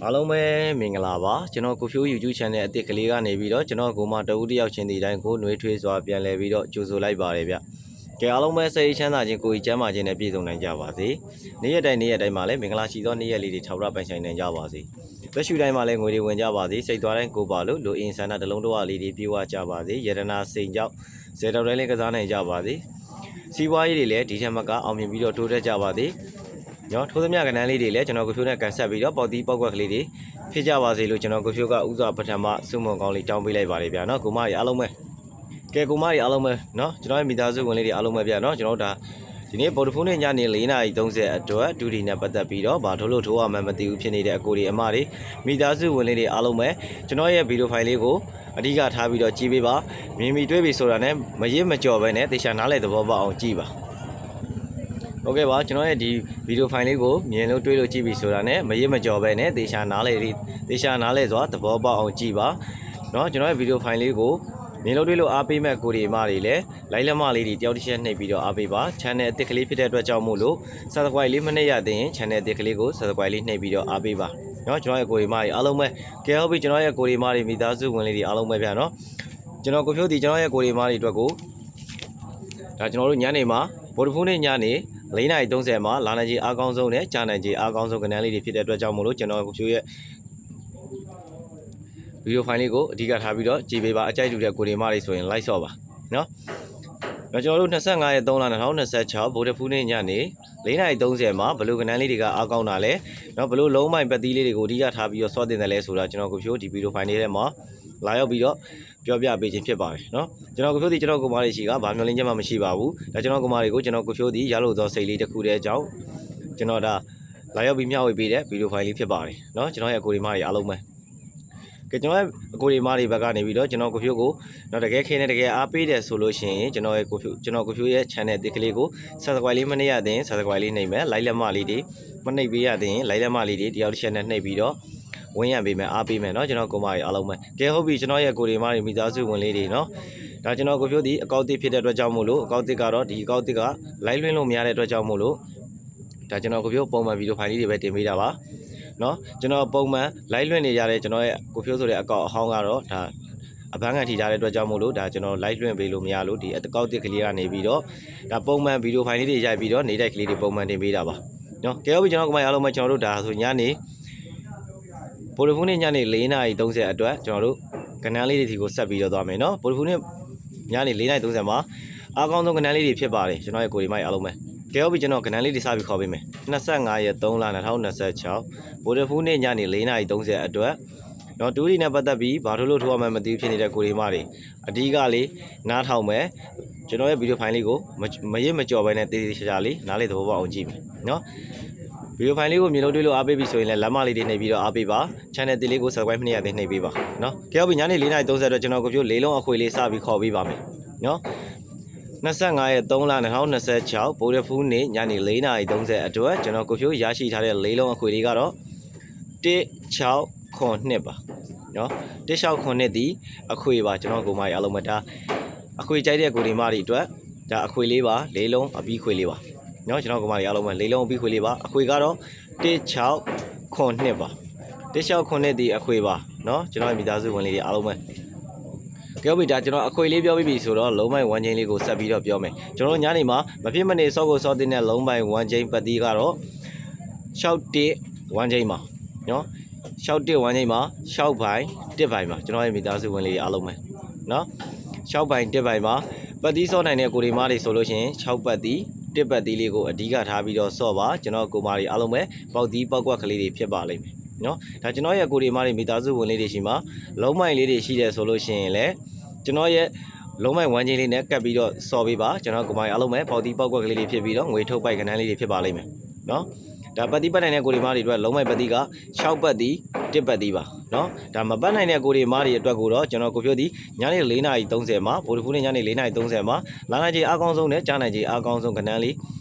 အားလုံးပဲမင်္ဂလာပါကျွန်တော်ကိုဖြိုး YouTube Channel အသစ်ကလေးကနေပြီးတော့ကျွန်တော်ကိုမတဦးတယောက်ချင်းဒီတိုင်းကိုနှွေးထွေးစွာပြန်လည်ပြီးတော့ကြိုဆိုလိုက်ပါတယ်ဗျကဲအားလုံးပဲစိတ်ချမ်းသာခြင်းကိုယ်ကြီးကျန်းမာခြင်းနဲ့ပြည့်စုံနိုင်ကြပါစေနေ့ရက်တိုင်းမှာလည်းမင်္ဂလာရှိသောနေ့ရက်လေးတွေထောက်ရပိုင်ဆိုင်နိုင်ကြပါစေလက်ရှိတိုင်းမှာလည်းငွေတွေဝင်ကြပါစေစိတ်သွားတိုင်းကိုပါလို့လူအင်ဆန္ဒတလုံးတော်လေးတွေပြေဝကြပါစေယရနာစိန်ကြောင့်ဇေတော်တိုင်းလည်းကစားနိုင်ကြပါစေစီးပွားရေးတွေလည်းဒီထက်မကအောင်မြင်ပြီးတော့တိုးတက်ကြပါစေနော်ထိုးသမျှကဏ္ဍလေးတွေလည်းကျွန်တော်ကိုဖြိုးနဲ့ကန်ဆက်ပြီးတော့ပေါက်တီးပေါက်ကွက်ကလေးတွေဖြစ်ကြပါစေလို့ကျွန်တော်ကိုဖြိုးကဥစွာပထမစုမုံကောင်းလေးတောင်းပေးလိုက်ပါတယ်ဗျာနော်ကိုမကြီးအားလုံးပဲကဲကိုမကြီးအားလုံးပဲနော်ကျွန်တော်ရဲ့မိသားစုဝင်လေးတွေအားလုံးပဲဗျာနော်ကျွန်တော်တို့ဒါဒီနေ့ပေါ်တဖူးနေ့ညနေ4:30အတွက်ဒူဒီနဲ့ပတ်သက်ပြီးတော့ဗာထိုးလို့ထိုးရမှမသိဘူးဖြစ်နေတဲ့အကိုတွေအမတွေမိသားစုဝင်လေးတွေအားလုံးပဲကျွန်တော်ရဲ့ဗီဒီယိုဖိုင်လေးကိုအဓိကထားပြီးတော့ကြည့်ပေးပါမြင်မီတွေးပြီးဆိုတာနဲ့မရစ်မကြော်ပဲနဲ့တေချာနားလေသဘောပေါက်အောင်ကြည့်ပါโอเคပါကျွန်တော်ရဲ့ဒီဗီဒီယိုဖိုင်လေးကိုမြင်လို့တွေးလို့ကြည့်ပြီဆိုတာနဲ့မရစ်မကြော်ပဲနဲ့တေချာနားလေစွာသဘောပေါက်အောင်ကြည့်ပါเนาะကျွန်တော်ရဲ့ဗီဒီယိုဖိုင်လေးကိုမြင်လို့တွေးလို့အားပေးမဲ့ကိုဒီမတွေလည်းလိုက်လက်မလေးတွေတယောက်တစ်ချက်နှိပ်ပြီးတော့အားပေးပါ channel အသစ်ကလေးဖြစ်တဲ့အတွက်ကြောင့်မို့လို့ subscribe လေးမနှိပ်ရသေးရင် channel အသစ်ကလေးကို subscribe လေးနှိပ်ပြီးတော့အားပေးပါเนาะကျွန်တော်ရဲ့ကိုဒီမတွေအားလုံးပဲကဲဟုတ်ပြီကျွန်တော်ရဲ့ကိုဒီမတွေမိသားစုဝင်လေးတွေအားလုံးပဲဗျာเนาะကျွန်တော်ကိုဖြိုးဒီကျွန်တော်ရဲ့ကိုဒီမတွေအတွက်ကိုဒါကျွန်တော်တို့ညနေမှာဗိုလ်တဖူးနေ့ညနေ4:30မှာလာနိုင်ခြေအားကောင်းဆုံးနဲ့ကြာနိုင်ခြေအားကောင်းဆုံးကဏ္ဍလေးတွေဖြစ်တဲ့အတွက်ကြောင့်မို့လို့ကျွန်တော်ကိုဖြိုးရဲ့ဗီဒီယိုဖိုင်လေးကိုအဓိကထားပြီးတော့ကြည့်ပေးပါအကြိုက်တူတဲ့ကိုဒီမတွေဆိုရင် like ဆော့ပါเนาะကျွန်တော်တို့25/3/2026ဗိုလ်တဖူးနေ့ညနေ4:30မှာဘယ်လိုကဏ္ဍလေးတွေကအားကောင်းတာလဲเนาะဘယ်လိုလုံးမိုင်ပတ်သီးလေးတွေကိုအဓိကထားပြီးတော့စောတင်တယ်လဲဆိုတာကျွန်တော်ကိုဖြိုးဒီဗီဒီယိုဖိုင်လေးထဲမှာလာရောက်ပြီးတော့ပြောပြပေးခြင်းဖြစ်ပါတယ်เนาะကျွန်တော်ကိုဖြိုးဒီကျွန်တော်ကိုမလေးရှိကဘာမျောလင်းချက်မှမရှိပါဘူးဒါကျွန်တော်ကိုမလေးကိုကျွန်တော်ကိုဖြိုးဒီရလို့သောစိတ်လေးတစ်ခုတည်းအကြောင်းကျွန်တော်ဒါလာရောက်ပြီးမျှဝေပေးတဲ့ဗီဒီယိုဖိုင်လေးဖြစ်ပါတယ်เนาะကျွန်တော်ရဲ့အကိုဒီမတွေအားလုံးပဲကဲကျွန်တော်ရဲ့အကိုဒီမတွေဘက်ကနေပြီးတော့ကျွန်တော်ကိုဖြိုးကိုတော့တကယ်ခင်းနေတကယ်အားပေးတယ်ဆိုလို့ရှိရင်ကျွန်တော်ကိုဖြိုးရဲ့ channel တစ်ကလေးကို subscribe လေးမနှိပ်ရသေးရင် subscribe လေးနှိပ်မယ် like လက်မလေးတွေမနှိပ်ပေးရသေးရင် like လက်မလေးတွေတယောက်တစ်ချက်နဲ့နှိပ်ပြီးတော့ဝင်ရပေးမယ်အားပေးမယ်เนาะကျွန်တော်ကိုမကြီးအားလုံးပဲကဲဟုတ်ပြီကျွန်တော်ရဲ့ကိုဒီမတွေမိသားစုဝင်လေးတွေเนาะဒါကျွန်တော်ကိုဖြိုးဒီအကောက်တစ်ဖြစ်တဲ့အတွက်ကြောင့်မို့လို့အကောက်တစ်ကတော့ဒီအကောက်တစ်က live လွှင့်လို့မရတဲ့အတွက်ကြောင့်မို့လို့ဒါကျွန်တော်ကိုဖြိုးပုံမှန်ဗီဒီယိုဖိုင်လေးတွေပဲတင်ပေးတာပါเนาะကျွန်တော်ပုံမှန် live လွှင့်နေရတဲ့ကျွန်တော်ရဲ့ကိုဖြိုးဆိုတဲ့အကောက်အဟောင်းကတော့ဒါအပန်းကန်ထိထားတဲ့အတွက်ကြောင့်မို့လို့ဒါကျွန်တော် live လွှင့်ပေးလို့မရလို့ဒီအကောက်တစ်ကလေးကနေပြီးတော့ဒါပုံမှန်ဗီဒီယိုဖိုင်လေးတွေရိုက်ပြီးတော့နေတိုက်ကလေးတွေပုံမှန်တင်ပေးတာပါเนาะကဲဟုတ်ပြီကျွန်တော်ကိုမအားလုံးပဲကျွန်တော်တို့ဒါဆိုညနေဗိုလ်တဖူးနေ့ညနေ4:30အတွက်ကျွန်တော်တို့ကဏ္ဍလေးတွေဒီကိုဆက်ပြီးတော့သွားမယ်เนาะဗိုလ်တဖူးနေ့ညနေ4:30မှာအားကောင်းဆုံးကဏ္ဍလေးတွေဖြစ်ပါတယ်ကျွန်တော်ရဲ့ကိုဒီမိုက်အားလုံးပဲကဲဟုတ်ပြီကျွန်တော်ကဏ္ဍလေးတွေစပြီးခေါ်ပေးမယ်25/3/2026ဗိုလ်တဖူးနေ့ညနေ4:30အတွက်တော့တူရီနဲ့ပတ်သက်ပြီးဘာလို့ထိုးရမှမသိဖြစ်နေတဲ့ကိုဒီမတွေအဓိကလေးနားထောင်မယ်ကျွန်တော်ရဲ့ဗီဒီယိုဖိုင်လေးကိုမရစ်မကြော်ပဲနဲ့တေးသေးချာလေးနားလေးသဘောပေါက်အောင်ကြည့်မယ်เนาะဗီဒီယိုဖိုင်လေးကိုမြင်လို့တွေ့လို့အားပေးပြီဆိုရင်လည်းလက်မလေးတွေနှိပ်ပြီးတော့အားပေးပါ channel တစ်လေးကို subscribe မနှိပ်ရသေးနှိပ်ပေးပါเนาะကဲဟုတ်ပြီညနေ4:30အတွက်ကျွန်တော်ကိုဖြိုးလေးလုံးအခွေလေးစပြီးခေါ်ပေးပါမယ်เนาะ25/3/2026ဗိုလ်တဖူးနေ့ညနေ4:30အတွက်ကျွန်တော်ကိုဖြိုးရရှိထားတဲ့လေးလုံးအခွေလေးကတော့169ပါเนาะ169ဒီအခွေပါကျွန်တော်ကိုမကြီးအားလုံးမတာအခွေကြိုက်တဲ့ကိုဒီမတွေအတွက်ဒါအခွေလေးပါလေးလုံးအပြီးခွေလေးပါเนาะကျွန်တော်ကိုမကြီးအားလုံးမလေးလုံးအပြီးခွေလေးပါအခွေကတော့169ပါ169ဒီအခွေပါเนาะကျွန်တော်ရဲ့မိသားစုဝင်လေးတွေအားလုံးပဲပြောပြီဒါကျွန်တော်အခွေလေးပြောပြီးပြီဆိုတော့လုံးပိုင်1 chain လေးကိုဆက်ပြီးတော့ပြောမယ်ကျွန်တော်ညနေမှာမဖြစ်မနေစောကိုစောတင်တဲ့လုံးပိုင်1 chain ပတ်တီးကတော့61 1 chain ပါเนาะ61 1 chain မှာ6ပိုင်1ပိုင်ပါကျွန်တော်ရဲ့မိသားစုဝင်လေးတွေအားလုံးပဲเนาะ6ပိုင်1ပိုင်မှာပတ်တီးစောနိုင်တဲ့ကိုဒီမားတွေဆိုလို့ရှိရင်6ပတ်တီး1ပတ်တီးလေးကိုအဓိကထားပြီးတော့စော့ပါကျွန်တော်ကိုမားတွေအားလုံးပဲပေါက်တီးပေါက်ကွက်ကလေးတွေဖြစ်ပါလိမ့်မယ်เนาะဒါကျွန်တော်ရဲ့ကိုဒီမားတွေမိသားစုဝင်လေးတွေရှိမှာလုံးမိုင်လေးတွေရှိတယ်ဆိုလို့ရှိရင်လည်းကျွန်တော်ရဲ့လုံးမိုင်1 chain လေးနဲ့ကပ်ပြီးတော့စော်ပေးပါကျွန်တော်ကိုမိုင်အားလုံးပဲပေါက်တီးပေါက်ကွက်ကလေးတွေဖြစ်ပြီးတော့ငွေထုတ်ပိုက်ကဏ္ဍလေးတွေဖြစ်ပါလိမ့်မယ်เนาะဒါပတ်တီးပတ်နိုင်တဲ့ကိုဒီမားတွေအတွက်လုံးမိုင်ပတ်တီးက6ပတ်တီး1ပတ်တီးပါเนาะဒါမပတ်နိုင်တဲ့ကိုဒီမားတွေအတွက်ကိုတော့ကျွန်တော်ကိုဖြိုးဒီညနေ4:30မှာဗိုလ်တဖူးနေ့ညနေ4:30မှာလာနိုင်ခြေအားကောင်းဆုံးနဲ့ကြာနိုင်ခြေအားကောင်းဆုံးကဏ္ဍလေး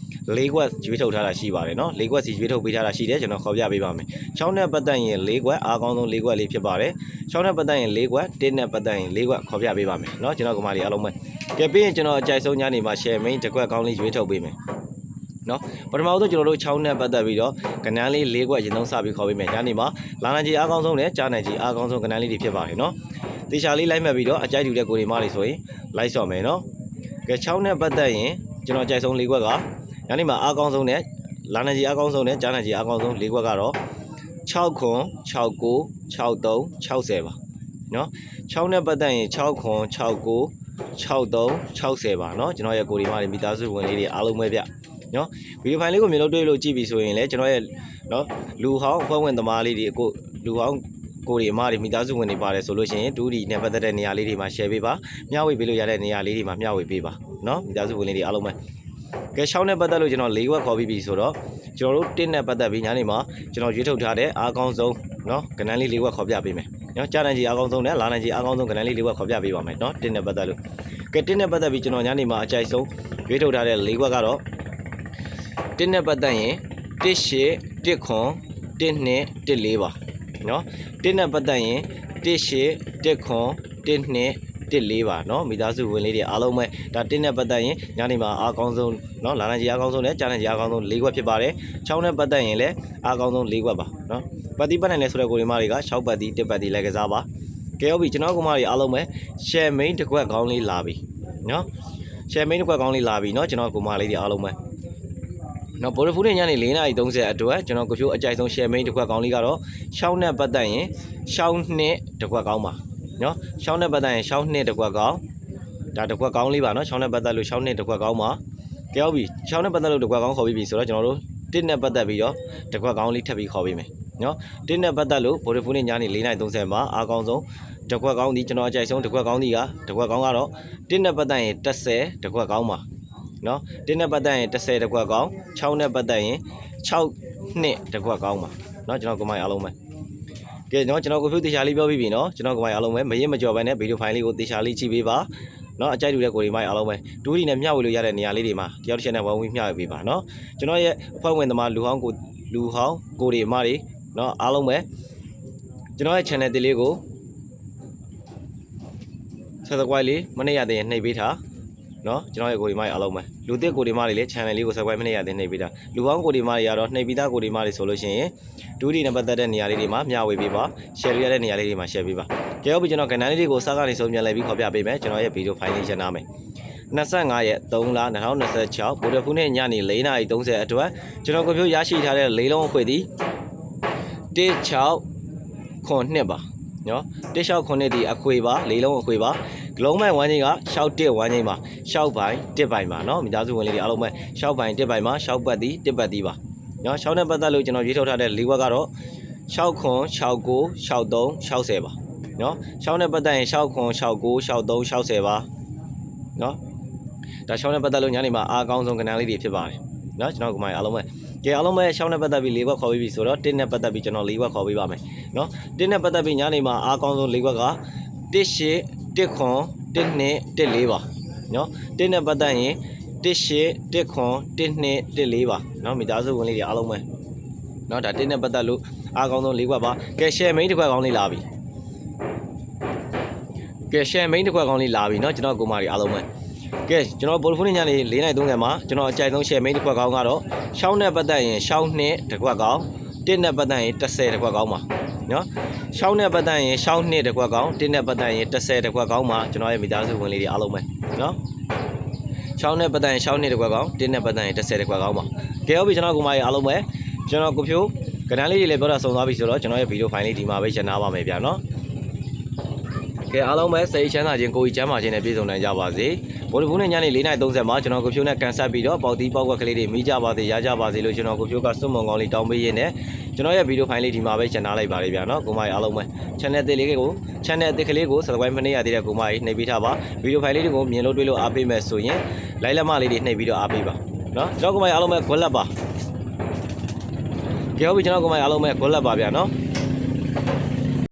၄ခွက်ရွေးထုတ်ထားတာရှိပါတယ်เนาะ၄ခွက်စီရွေးထုတ်ပေးထားတာရှိတယ်ကျွန်တော်ခေါ်ပြပေးပါမယ်6နဲ့ပတ်သက်ရင်၄ခွက်အားကောင်းဆုံး၄ခွက်လေးဖြစ်ပါတယ်6နဲ့ပတ်သက်ရင်၄ခွက်1နဲ့ပတ်သက်ရင်၄ခွက်ခေါ်ပြပေးပါမယ်เนาะကျွန်တော်ကမားတွေအားလုံးပဲကဲပြီးရင်ကျွန်တော်အကြိုက်ဆုံးညနေမှာ share main တစ်ခွက်ကောင်းလေးရွေးထုတ်ပေးမယ် နော်ပထမဆုံးကျွန်တော်တို့6နဲ့ပတ်သက်ပြီးတော့ကဏ္ဍလေး၄ခွက်ရင်သုံးစပြီးခေါ်ပေးမယ်ညနေမှာလာနိုင်ကြီးအားကောင်းဆုံးနဲ့ကြားနိုင်ကြီးအားကောင်းဆုံးကဏ္ဍလေးတွေဖြစ်ပါတယ်နော်တေချာလေးလိုက်မှတ်ပြီးတော့အကြိုက်တူတဲ့ကိုရီမလေးဆိုရင်လိုက်ဆော့မယ်နော်ကဲ6နဲ့ပတ်သက်ရင်ကျွန်တော်အကြိုက်ဆုံး၄ခွက်ကညနေမှာအားကောင်းဆုံးနဲ့လာနိုင်ကြီးအားကောင်းဆုံးနဲ့ကြားနိုင်ကြီးအားကောင်းဆုံး၄ခွက်ကတော့6ခွန်6ကို63 60ပါနော်6နဲ့ပတ်သက်ရင်6ခွန်6ကို63 60ပါနော်ကျွန်တော်ရဲ့ကိုရီမလေးမိသားစုဝင်လေးတွေအားလုံးပဲဗျနော်ဗီဒီယိုဖိုင်လေးကိုမျိုးလုံးတွေ့လို့ကြည့်ပြီဆိုရင်လည်းကျွန်တော်ရဲ့နော်လူဟောင်းအဖွဲ့ဝင်သမားလေးတွေအခုလူဟောင်းကိုရီအမတွေမိသားစုဝင်တွေပါတယ်ဆိုလို့ရှိရင်ဒူဒီနဲ့ပတ်သက်တဲ့နေရာလေးတွေမှာ share ပေးပါမျှဝေပေးလို့ရတဲ့နေရာလေးတွေမှာမျှဝေပေးပါနော်မိသားစုဝင်လေးတွေအားလုံးပဲကဲ6နဲ့ပတ်သက်လို့ကျွန်တော်၄ခွက်ခေါ်ပြီးပြီဆိုတော့ကျွန်တော်တို့1နဲ့ပတ်သက်ပြီးညနေမှာကျွန်တော်ရွေးထုတ်ထားတဲ့အားကောင်းဆုံးနော်ကဏ္ဍလေး၄ခွက်ခေါ်ပြပေးမယ်နော်ကြားနိုင်ကြီးအားကောင်းဆုံးနဲ့လာနိုင်ကြီးအားကောင်းဆုံးကဏ္ဍလေး၄ခွက်ခေါ်ပြပေးပါမယ်နော်1နဲ့ပတ်သက်လို့ကဲ1နဲ့ပတ်သက်ပြီးကျွန်တော်ညနေမှာအကြိုက်ဆုံးရွေးထုတ်ထားတဲ့၄ခွက်ကတော့1နဲ့ပတ်သက်ရင်1 8 1ခွန်1 2 1 4ပါနော်1နဲ့ပတ်သက်ရင်1 8 1ခွန်1 2 1 4ပါနော်မိသားစုဝင်လေးတွေအားလုံးပဲဒါ1နဲ့ပတ်သက်ရင်ညနေမှာအားကောင်းဆုံးနော်လာနိုင်ကြီးအားကောင်းဆုံးနဲ့ကြားနိုင်ကြီးအားကောင်းဆုံး၄ခွက်ဖြစ်ပါတယ်6နဲ့ပတ်သက်ရင်လည်းအားကောင်းဆုံး၄ခွက်ပါနော်ပတ်တိပတ်နိုင်လဲဆိုတဲ့ကိုရီမတွေက6ပတ်တိ1ပတ်တိလည်းကစားပါကဲဟုတ်ပြီကျွန်တော်ကမတွေအားလုံးပဲ share main တစ်ခွက်ကောင်းလေးလာပြီနော် share main တစ်ခွက်ကောင်းလေးလာပြီနော်ကျွန်တော်ကမလေးတွေအားလုံးပဲနော်ဘော်ရဖူးနဲ့ညနေ4:30အတွက်ကျွန်တော်ကဖြိုးအကြိုက်ဆုံး share main တစ်ခွက်ကောင်းလေးကတော့ရှောင်းနဲ့ပတ်သက်ရင်ရှောင်းနှစ်တစ်ခွက်ကောင်းပါနော်ရှောင်းနဲ့ပတ်သက်ရင်ရှောင်းနှစ်တစ်ခွက်ကောင်းဒါတစ်ခွက်ကောင်းလေးပါနော်ရှောင်းနဲ့ပတ်သက်လို့ရှောင်းနှစ်တစ်ခွက်ကောင်းပါကဲဟုတ်ပြီရှောင်းနဲ့ပတ်သက်လို့တစ်ခွက်ကောင်းခေါ်ပြီးပြီဆိုတော့ကျွန်တော်တို့1နဲ့ပတ်သက်ပြီးတော့တစ်ခွက်ကောင်းလေးထပ်ပြီးခေါ်ပေးမယ်နော်1နဲ့ပတ်သက်လို့ဘော်ရဖူးနဲ့ညနေ4:30မှာအားကောင်းဆုံးတစ်ခွက်ကောင်းဒီကျွန်တော်အကြိုက်ဆုံးတစ်ခွက်ကောင်းဒီကတစ်ခွက်ကောင်းကတော့1နဲ့ပတ်သက်ရင်30တစ်ခွက်ကောင်းပါနော်1နဲ့ပတ်သက်ရင်30တစ်ခွက်ကောင်း6နဲ့ပတ်သက်ရင်6နှစ်တစ်ခွက်ကောင်းပါနော်ကျွန်တော်ကမိုင်းအားလုံးပဲကဲကျွန်တော်ကိုဖြိုးတေချာလေးပြောပြီးပြီနော်ကျွန်တော်ကမိုင်းအားလုံးပဲမရင်မကြော်ပဲနဲ့ဗီဒီယိုဖိုင်လေးကိုတေချာလေးကြည့်ပေးပါနော်အကြိုက်တူတဲ့ကိုဒီမိုင်းအားလုံးပဲဒူးဒီနဲ့မျှဝေလို့ရတဲ့နေရာလေးတွေမှာတယောက်တစ်ချက်နဲ့ဝိုင်းဝန်းမျှဝေပေးပါနော်ကျွန်တော်ရဲ့အဖွဲ့ဝင်သမားလူဟောင်းကိုဒီအမတွေနော်အားလုံးပဲကျွန်တော်ရဲ့ channel တစ်လေးကို subscribe လေးမနေ့ရတဲ့နှိပ်ပေးထားနော်ကျွန်တော်ရဲ့ကိုဒီမိုင်းအားလုံးပဲလူသစ်ကိုဒီမိုင်းတွေလည်း channel လေးကို subscribe မနေ့ရတဲ့နှိပ်ပေးထားလူဟောင်းကိုဒီမိုင်းတွေကတော့နှိပ်ပြီးသားကိုဒီမိုင်းတွေဆိုလို့ရှိရင်ဒူးဒီနဲ့ပတ်သက်တဲ့နေရာလေးတွေမှာမျှဝေပေးပါ share ရတဲ့နေရာလေးတွေမှာ share ပေးပါကြည့်ဟုတ်ပြီကျွန်တော်ကဏ္ဍလေးတွေကိုစကားကနေဆုံးပြန်လိုက်ပြီးခေါ်ပြပေးမယ်ကျွန်တော်ရဲ့ဗီဒီယိုဖိုင်လေးရှင်းထားမယ်25ရက်3လ2026ဗိုလ်တော်ဖူးနဲ့ညနေ4:30အတွက်ကျွန်တော်ကဖြိုးရရှိထားတဲ့လေးလုံးအခွေသည်16ခွန်2ပါနော်16ခွန်2ဒီအခွေပါလေးလုံးအခွေပါဂလုံးမိုင်ဝမ်းချင်းက61ဝမ်းချင်းပါ6ပိုင်း1ပိုင်းပါနော်မိသားစုဝင်လေးတွေအားလုံးပဲ6ပိုင်း1ပိုင်းမှာ6ပတ်သည်1ပတ်သည်ပါနော်6နဲ့ပတ်သက်လို့ကျွန်တော်ရေးထုတ်ထားတဲ့၄ခွက်ကတော့6ခွန်6ကို63 60ပါနော်6နဲ့ပတ်သက်ရင်6ခွန်6ကို63 60ပါနော်ဒါ6နဲ့ပတ်သက်လို့ညနေမှာအားကောင်းဆုံးကဏ္ဍလေးတွေဖြစ်ပါတယ်နော်ကျွန်တော်ကမိုင်းအားလုံးပဲကြည့်အားလုံးပဲ6နဲ့ပတ်သက်ပြီး၄ခွက်ခေါ်ပြီးပြီဆိုတော့1နဲ့ပတ်သက်ပြီးကျွန်တော်၄ခွက်ခေါ်ပေးပါမယ်နော်1နဲ့ပတ်သက်ပြီးညနေမှာအားကောင်းဆုံး၄ခွက်က1 8 1ခွန်1 2 1 4ပါနော်1နဲ့ပတ်သက်ရင်1 8 1ခွန်1 2 1 4ပါနော်မိသားစုဝင်လေးတွေအားလုံးပဲနော်ဒါ1နဲ့ပတ်သက်လို့အားကောင်းဆုံး၄ခွက်ပါကဲ share main တစ်ခွက်ကောင်းလေးလာပြီကဲ share main တစ်ခွက်ကောင်းလေးလာပြီနော်ကျွန်တော်ကိုမာတွေအားလုံးပဲကဲကျွန်တော်ဗိုလ်ဖူးညနေ4:30မှာကျွန်တော်အကြိုက်ဆုံး share main တစ်ခွက်ကောင်းကတော့ရှောင်းနဲ့ပတ်သက်ရင်ရှောင်းနှစ်တစ်ခွက်ကောင်း1နဲ့ပတ်သက်ရင်30တစ်ခွက်ကောင်းပါနော်ရှောင်းနဲ့ပတ်သက်ရင်ရှောင်းနှစ်တစ်ခွက်ကောင်း1နဲ့ပတ်သက်ရင်30တစ်ခွက်ကောင်းပါကျွန်တော်ရဲ့မိသားစုဝင်လေးတွေအားလုံးပဲနော်ရှောင်းနဲ့ပတ်သက်ရင်ရှောင်းနှစ်တစ်ခွက်ကောင်း1နဲ့ပတ်သက်ရင်30တစ်ခွက်ကောင်းပါကဲဟုတ်ပြီကျွန်တော်ကိုမကြီးအားလုံးပဲကျွန်တော်ကိုဖြိုးကဏ္ဍလေးတွေလည်းပြောတာဆုံးသွားပြီဆိုတော့ကျွန်တော်ရဲ့ဗီဒီယိုဖိုင်လေးဒီမှာပဲရှင်းထားပါမယ်ဗျာနော်ကဲအားလုံးပဲစိတ်ချမ်းသာခြင်းကိုယ်ကြီးချမ်းသာခြင်းနဲ့ပြည့်စုံနိုင်ကြပါစေဗိုလ်တပူးနဲ့ညနေ4:30မှာကျွန်တော်ကိုဖြိုးနဲ့ကန်ဆက်ပြီးတော့ပေါက်တီးပေါက်ကွက်ကလေးတွေမိကြပါစေရကြပါစေလို့ကျွန်တော်ကိုဖြိုးကစွန့်မုံကောင်းလေးတောင်းပေးရင်းနဲ့ကျွန်တော်ရဲ့ဗီဒီယိုဖိုင်လေးဒီမှာပဲရှင်းထားလိုက်ပါလေဗျာနော်ကိုမကြီးအားလုံးပဲ channel အသစ်လေးကို channel အသစ်ကလေးကို subscribe မနှိပ်ရသေးတဲ့ကိုမကြီးနှိပ်ပေးထားပါဗီဒီယိုဖိုင်လေးတွေကိုမြင်လို့တွေ့လို့အားပေးမယ်ဆိုရင် like လက်မလေးတွေနှိပ်ပြီးတော့အားပေးပါနော်ကျွန်တော်ကိုမကြီးအားလုံးပဲ good luck ပါကဲဟုတ်ပြီကျွန်တော်ကိုမကြီးအားလုံးပဲ good luck ပါဗျာနော်